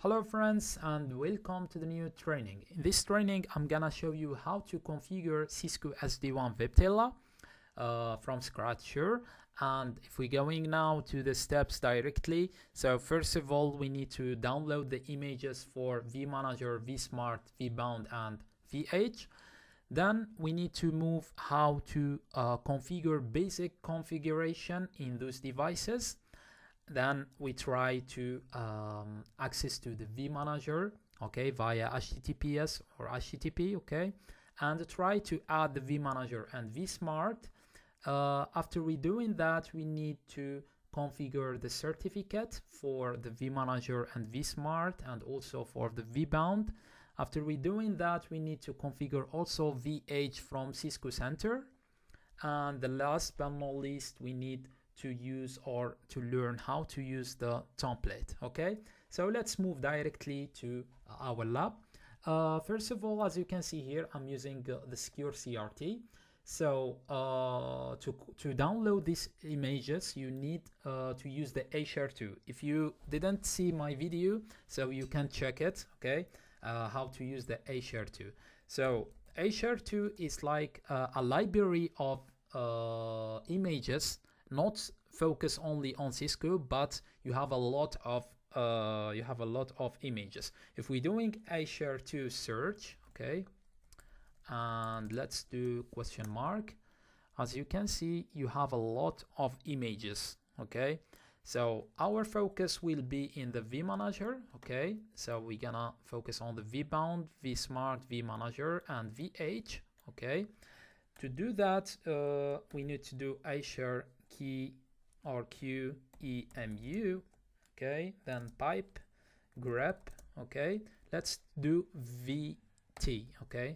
Hello friends and welcome to the new training. In this training I'm gonna show you how to configure Cisco SD-WAN Viptela from scratch here. And if we're going now to the steps directly, so first of all we need to download the images for vManager, vSmart, vBound and VH. Then we need to move how to configure basic configuration in those devices. Then we try to access to the vManager, okay, via HTTPS or HTTP, okay, and try to add the vManager and vSmart. After we doing that, we need to configure the certificate for the vManager and vSmart and also for the vBound. After we doing that, we need to configure also VH from Cisco Center. And the last but not least, we need to use or to learn how to use the template. Okay, so let's move directly to our lab. First of all, as you can see here, I'm using the secure CRT. So to download these images, you need to use the ashare2. If you didn't see my video, so you can check it, okay, how to use the ashare2. So ashare2 is like a library of images, not focus only on Cisco, but you have a lot of images. If we're doing ashare2 search, okay, and let's do question mark, as you can see you have a lot of images. Okay, so our focus will be in the vManager. Okay, so we're gonna focus on the vBound, vSmart, vManager and VH. Okay, to do that we need to do ashare key or QEMU, okay, then pipe grep. Okay, let's do VT. Okay,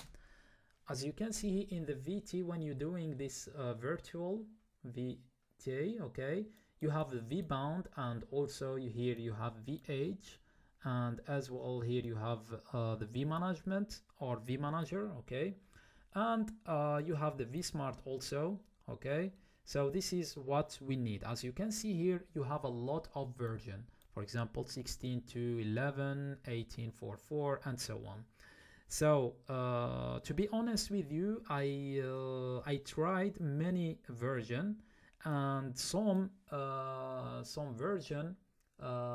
as you can see in the VT, when you're doing this virtual VT, okay, you have the vBound and also here you have VH, and as well here you have the vManagement or vManager, okay, and you have the vSmart also. Okay, so this is what we need. As you can see here, you have a lot of version, for example 16.2.11, 18.4.4 and so on. So to be honest with you, I tried many version, and some version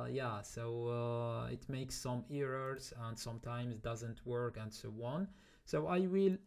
yeah, so it makes some errors and sometimes doesn't work and so on. So I will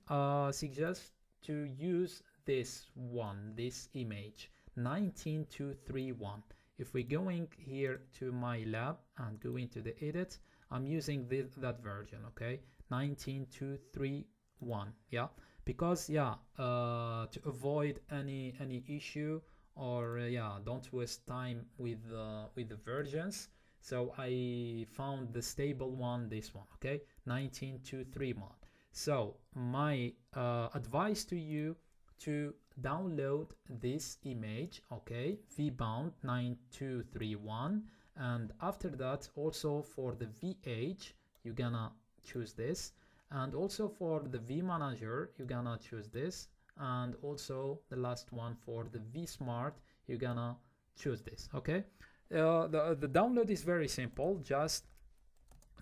suggest to use this one, this image 19231. If we're going here to my lab and go into the edit, I'm using that version, okay, 19231. Yeah, because yeah, to avoid any issue or yeah, don't waste time with the versions, so I found the stable one, this one, okay, 19231. So my advice to you to download this image, okay, vBound 9231, and after that also for the VH you're gonna choose this, and also for the vManager you're gonna choose this, and also the last one for the vSmart you're gonna choose this. Okay, the download is very simple. Just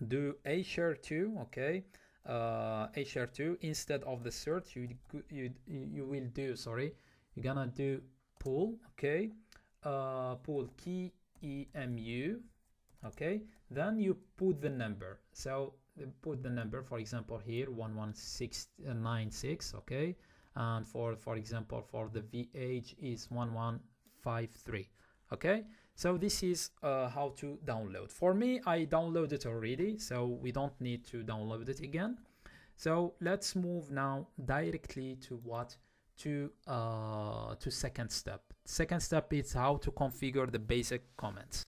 do ashare2, okay, ashare2. Instead of the search, you will do, sorry, you're gonna do pull, okay, pull key EMU, okay, then you put the number. So put the number, for example here 11696, okay, and for example for the VH is 1153. Okay, so this is how to download. For me, I downloaded already, so we don't need to download it again. So let's move now directly to what to second step. Second step is how to configure the basic comments.